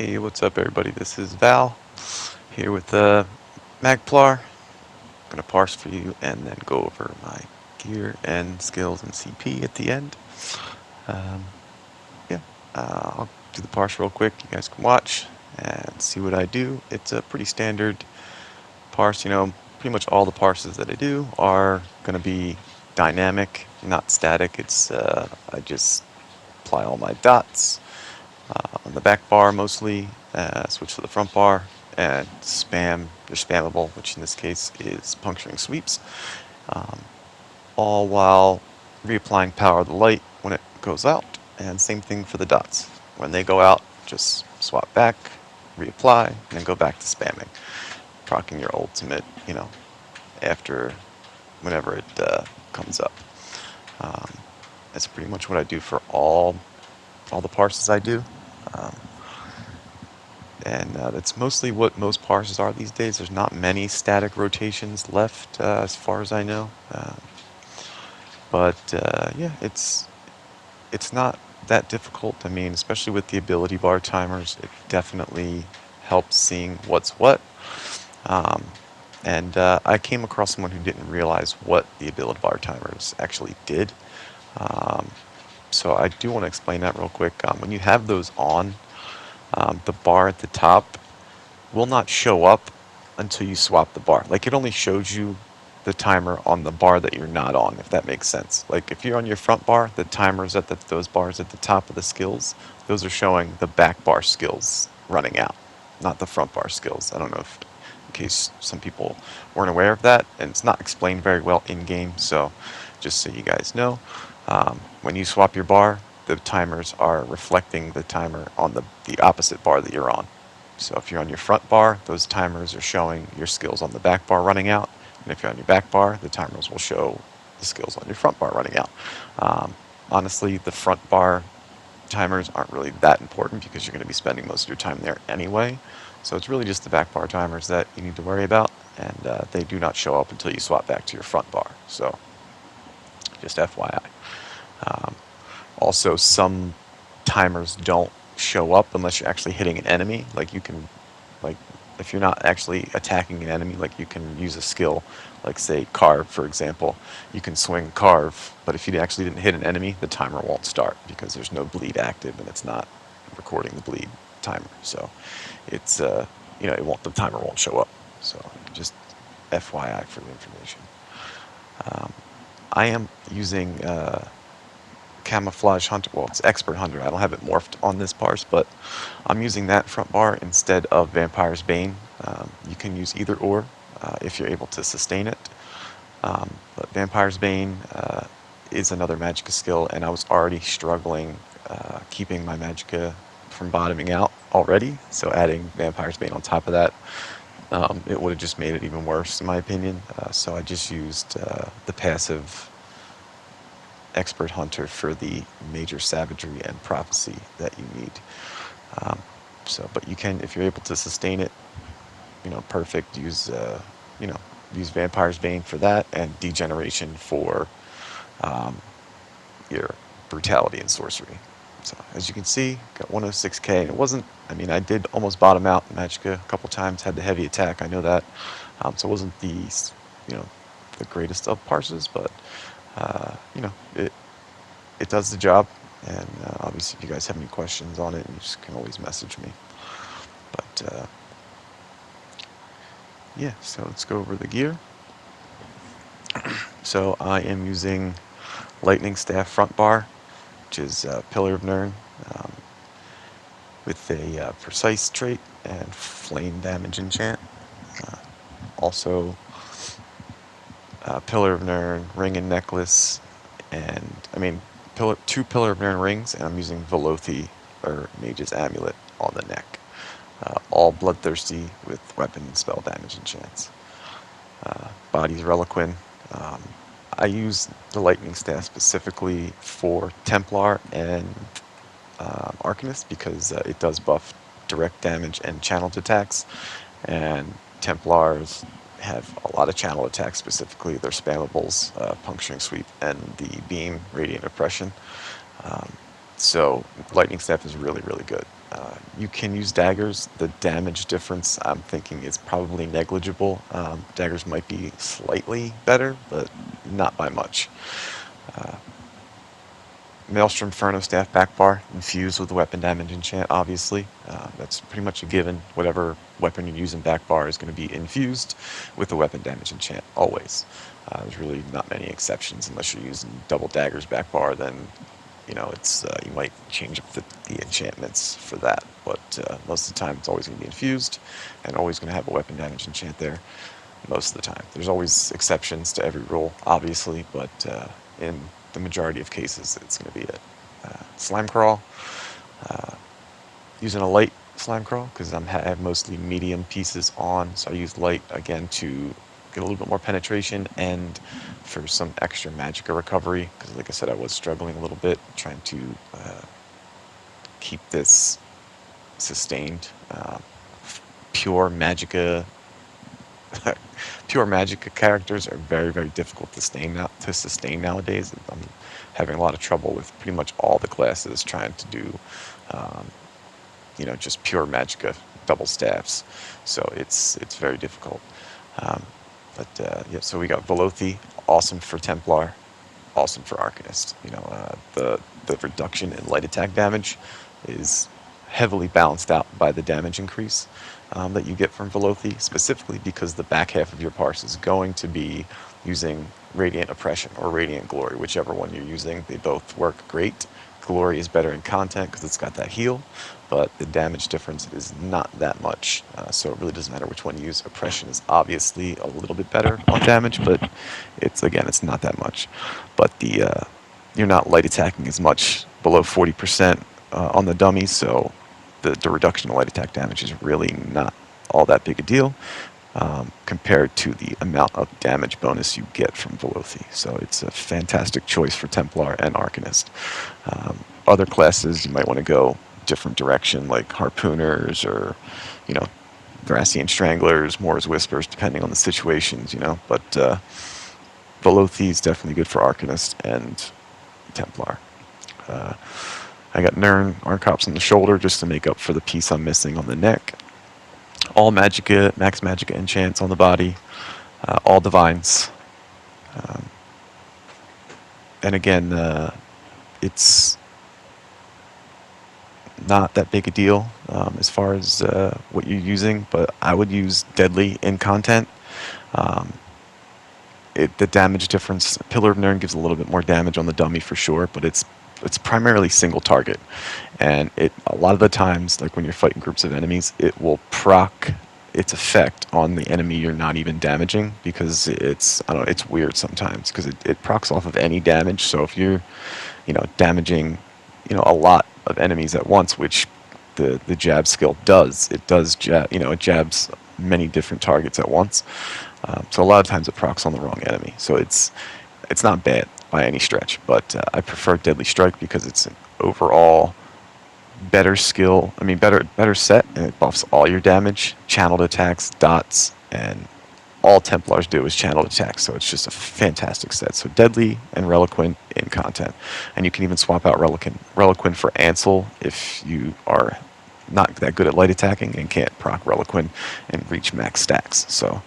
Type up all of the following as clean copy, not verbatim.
Hey, what's up everybody? This is Val here with Magplar. Gonna parse for you and then go over my gear and skills and CP at the end. Um, yeah, I'll do the parse real quick. You guys can watch and see what I do. It's a pretty standard parse. Pretty much all the parses that I do are gonna be dynamic, not static. I just apply all my dots on the back bar mostly, switch to the front bar, and spam your spammable, which in this case is puncturing sweeps, um, all while reapplying power of the light when it goes out, and same thing for the dots. When they go out, just swap back, reapply, and then go back to spamming, procking your ultimate, after whenever it comes up. Um, that's pretty much what I do for all the parses I do. Um, and that's mostly what most parses are these days. There's not many static rotations left, as far as I know. But yeah, it's not that difficult. I mean, especially with the ability bar timers, it definitely helps seeing what's what. Um, and I came across someone who didn't realize what the ability bar timers actually did. Um, so I do want to explain that real quick. When you have those on, the bar at the top will not show up until you swap the bar. Like, it only shows you the timer on the bar that you're not on, if that makes sense. Like, if you're on your front bar, the timers at those bars at the top of the skills, those are showing the back bar skills running out, not the front bar skills. I don't know if, in case some people weren't aware of that, and it's not explained very well in game, so just so you guys know, when you swap your bar, the timers are reflecting the timer on the opposite bar that you're on. So if you're on your front bar, those timers are showing your skills on the back bar running out. And if you're on your back bar, the timers will show the skills on your front bar running out. Honestly, the front bar timers aren't really that important because you're going to be spending most of your time there anyway. So it's really just the back bar timers that you need to worry about, and they do not show up until you swap back to your front bar. So just FYI. Um, Also, some timers don't show up unless you're actually hitting an enemy. Like, if you're not actually attacking an enemy, like, you can use a skill, like, say, carve, for example. You can swing carve, but if you actually didn't hit an enemy, the timer won't start because there's no bleed active and it's not recording the bleed timer. So it's, the timer won't show up. So just FYI for the information. I am using Camouflage Hunter. Well, it's Expert Hunter. I don't have it morphed on this parse, but I'm using that front bar instead of Vampire's Bane. You can use either or if you're able to sustain it. But Vampire's Bane is another Magicka skill, and I was already struggling keeping my Magicka from bottoming out already, so adding Vampire's Bane on top of that, it would have just made it even worse, in my opinion. So I just used the passive Expert Hunter for the major savagery and prophecy that you need. But you can, if you're able to sustain it, perfect. Use Vampire's Bane for that, and Degeneration for your brutality and sorcery. So as you can see, got 106k. It wasn't. I mean, I did almost bottom out in Magicka a couple times. Had the heavy attack. I know that. So it wasn't the greatest of parses, but it does the job. And obviously, if you guys have any questions on it, you just can always message me. But yeah, so let's go over the gear. So I am using Lightning Staff front bar, which is Pillar of Nirn, with a precise trait and flame damage enchant. Also, Pillar of Nirn, ring and necklace, two Pillar of Nirn rings, and I'm using Velothi, or Mage's Amulet, on the neck. All bloodthirsty with weapon and spell damage enchants. Body's Reliquin. I use the Lightning Staff specifically for Templar and Arcanist because it does buff direct damage and channeled attacks, and Templars have a lot of channel attacks, specifically their spammables, Puncturing Sweep, and the Beam, Radiant Oppression. So Lightning Staff is really, really good. You can use daggers. The damage difference, I'm thinking, is probably negligible. Daggers might be slightly better, but not by much. Maelstrom Inferno Staff Backbar, infused with the weapon damage enchant, obviously. That's pretty much a given. Whatever weapon you're using backbar is going to be infused with the weapon damage enchant, always. There's really not many exceptions unless you're using double daggers backbar, then it's you might change up the enchantments for that, but most of the time it's always going to be infused and always going to have a weapon damage enchant there most of the time. There's always exceptions to every rule, obviously, but in the majority of cases, it's going to be it. Slime crawl, using a light slime crawl because I have mostly medium pieces on, so I use light again to get a little bit more penetration and for some extra magicka recovery because, like I said, I was struggling a little bit trying to keep this sustained. Pure magicka Pure Magicka characters are very, very difficult to sustain nowadays. I'm having a lot of trouble with pretty much all the classes trying to do, just pure Magicka double staffs. So it's very difficult. Yeah, so we got Velothi, awesome for Templar, awesome for Arcanist. The reduction in light attack damage is heavily balanced out by the damage increase that you get from Velothi, specifically because the back half of your parse is going to be using Radiant Oppression or Radiant Glory, whichever one you're using. They both work great. Glory is better in content because it's got that heal, but the damage difference is not that much, so it really doesn't matter which one you use. Oppression is obviously a little bit better on damage, but it's not that much. But you're not light attacking as much below 40% on the dummies, so the reduction in light attack damage is really not all that big a deal compared to the amount of damage bonus you get from Velothi. So it's a fantastic choice for Templar and Arcanist. Other classes, you might want to go different direction, like Harpooners or, Thracian Stranglers, Moor's Whispers, depending on the situations, But Velothi is definitely good for Arcanist and Templar. I got Nern Arcops on the shoulder just to make up for the piece I'm missing on the neck. All Magicka, Max Magicka enchants on the body. All Divines. And again, it's not that big a deal as far as what you're using, but I would use Deadly in content. The damage difference, Pillar of Nern gives a little bit more damage on the dummy for sure, but it's primarily single target, and a lot of the times, like when you're fighting groups of enemies, it will proc its effect on the enemy you're not even damaging because it's weird sometimes because it procs off of any damage. So if you're damaging a lot of enemies at once, which the jab skill does, it jabs many different targets at once. So a lot of times it procs on the wrong enemy. So it's not bad by any stretch, but I prefer Deadly Strike because it's an overall better skill. Better set, and it buffs all your damage, channeled attacks, dots, and all Templars do is channeled attacks. So it's just a fantastic set. So Deadly and Reliquant in content, and you can even swap out Reliquant for Ansel if you are not that good at light attacking and can't proc Reliquant and reach max stacks. So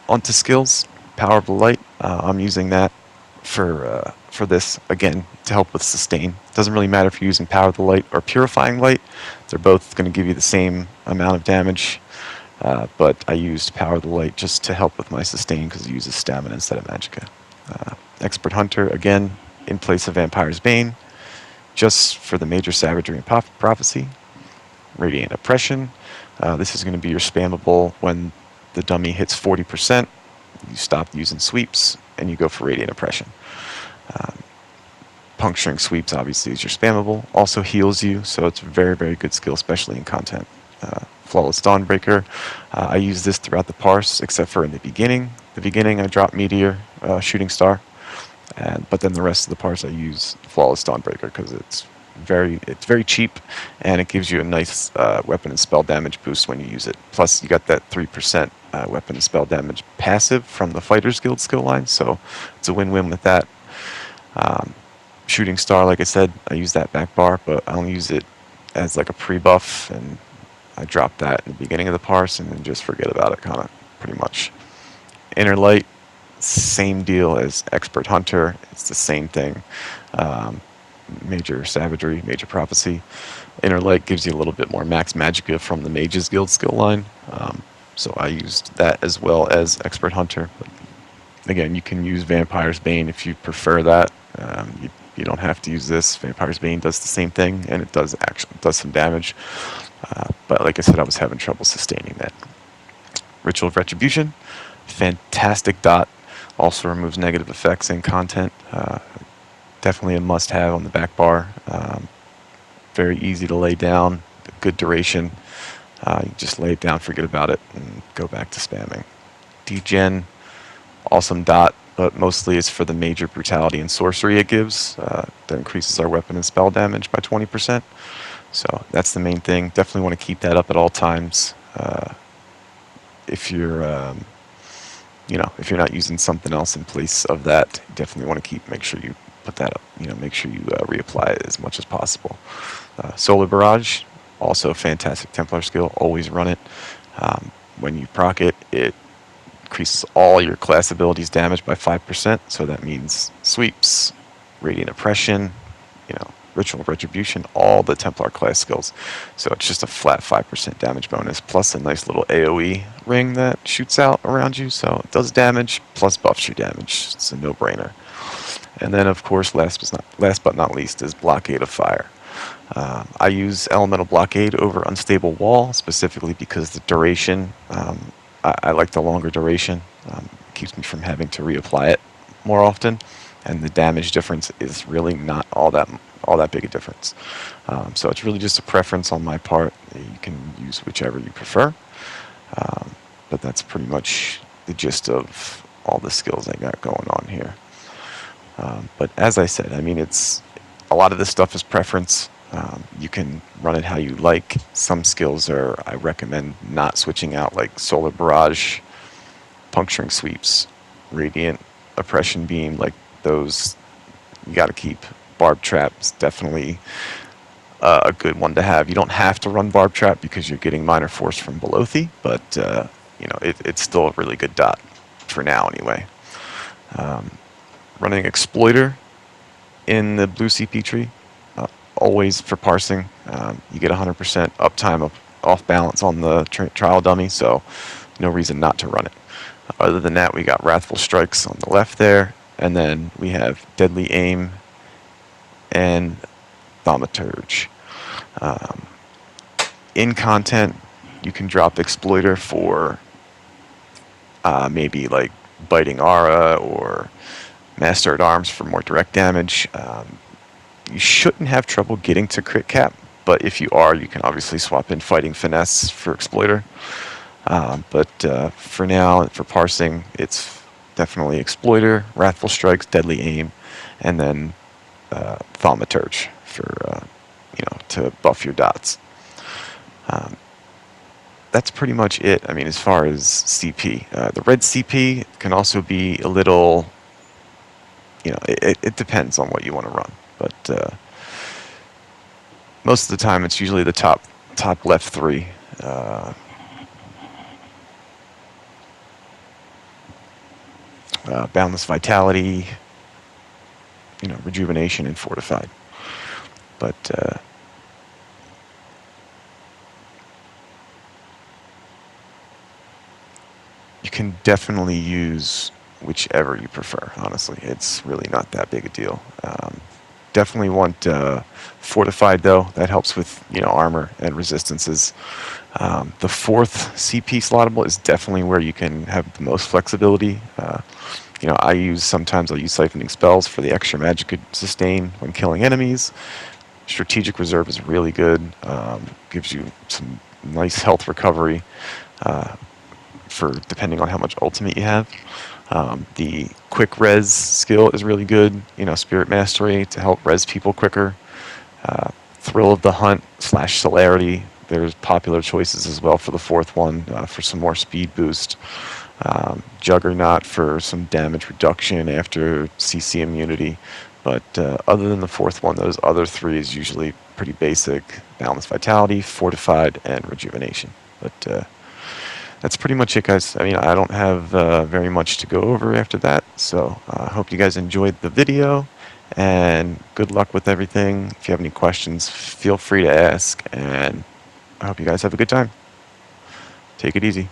onto skills. Power of the Light. I'm using that for this, again, to help with sustain. Doesn't really matter if you're using Power of the Light or Purifying Light. They're both going to give you the same amount of damage, but I used Power of the Light just to help with my sustain because it uses stamina instead of magicka. Expert Hunter, again, in place of Vampire's Bane, just for the major savagery and prophecy. Radiant Oppression. This is going to be your spammable when the dummy hits 40%. You stop using sweeps and you go for Radiant Oppression. Puncturing Sweeps obviously is your spammable. Also heals you, so it's a very, very good skill, especially in content. Flawless Dawnbreaker. I use this throughout the parse, except for in the beginning. The beginning I drop Meteor, Shooting Star, but then the rest of the parse I use Flawless Dawnbreaker because it's very cheap, and it gives you a nice weapon and spell damage boost when you use it. Plus, you got that 3% weapon and spell damage passive from the Fighters Guild skill line, so it's a win-win with that. Shooting Star, like I said, I use that back bar, but I only use it as like a pre-buff, and I drop that in the beginning of the parse and then just forget about it, kind of pretty much. Inner Light, same deal as Expert Hunter. It's the same thing. Um, Major Savagery, Major Prophecy. Inner Light gives you a little bit more Max Magicka from the Mages Guild skill line. So I used that as well as Expert Hunter. But again, you can use Vampire's Bane if you prefer that. You don't have to use this. Vampire's Bane does the same thing, and it does some damage. But like I said, I was having trouble sustaining that. Ritual of Retribution, fantastic dot. Also removes negative effects and content. Definitely a must-have on the back bar. Very easy to lay down, good duration. You just lay it down, forget about it, and go back to spamming. Degen, awesome dot, but mostly it's for the major brutality and sorcery it gives. That increases our weapon and spell damage by 20%. So that's the main thing. Definitely want to keep that up at all times. If you're, if you're not using something else in place of that, definitely want to make sure you put that up. Make sure you reapply it as much as possible. Solar Barrage, also a fantastic Templar skill. Always run it. When you proc it, it increases all your class abilities damage by 5%. So that means sweeps, radiant oppression, ritual retribution, all the Templar class skills. So it's just a flat 5% damage bonus, plus a nice little AoE ring that shoots out around you. So it does damage, plus buffs your damage. It's a no-brainer. And then, of course, last but not least, is Blockade of Fire. I use Elemental Blockade over Unstable Wall, specifically because the duration, I like the longer duration. It keeps me from having to reapply it more often. And the damage difference is really not all that big a difference. So it's really just a preference on my part. You can use whichever you prefer. But that's pretty much the gist of all the skills I got going on here. But as I said, it's a lot of this stuff is preference. You can run it how you like. Some skills I recommend not switching out, like Solar Barrage, Puncturing Sweeps, Radiant Oppression Beam, like those you got to keep. Barb Trap's definitely a good one to have. You don't have to run Barb Trap because you're getting Minor Force from Belothi, but it's still a really good dot for now anyway. Running Exploiter in the blue CP tree, always for parsing. You get 100% uptime off balance on the trial dummy, so no reason not to run it. Other than that, we got Wrathful Strikes on the left there, and then we have Deadly Aim and Thaumaturge. In content, you can drop Exploiter for maybe like Biting Aura or Master at Arms for more direct damage. You shouldn't have trouble getting to crit cap, but if you are, you can obviously swap in Fighting Finesse for Exploiter. But for now, for parsing, it's definitely Exploiter, Wrathful Strikes, Deadly Aim, and then Thaumaturge for to buff your dots. That's pretty much it. As far as CP, the red CP can also be a little. It depends on what you want to run, but most of the time it's usually the top left three. Boundless Vitality, Rejuvenation, and Fortified. But you can definitely use whichever you prefer, honestly. It's really not that big a deal. Definitely want Fortified, though. That helps with armor and resistances. The fourth CP slottable is definitely where you can have the most flexibility. I'll use Siphoning Spells for the extra magic sustain when killing enemies. Strategic Reserve is really good. Gives you some nice health recovery for depending on how much ultimate you have. The Quick Res skill is really good. Spirit Mastery to help res people quicker. Thrill of the Hunt / Celerity. There's popular choices as well for the fourth one for some more speed boost. Juggernaut for some damage reduction after CC immunity. But other than the fourth one, those other three is usually pretty basic: balanced vitality, fortified, and rejuvenation. But that's pretty much it, guys. I mean, I don't have very much to go over after that, so I hope you guys enjoyed the video, and good luck with everything. If you have any questions, feel free to ask, and I hope you guys have a good time. Take it easy.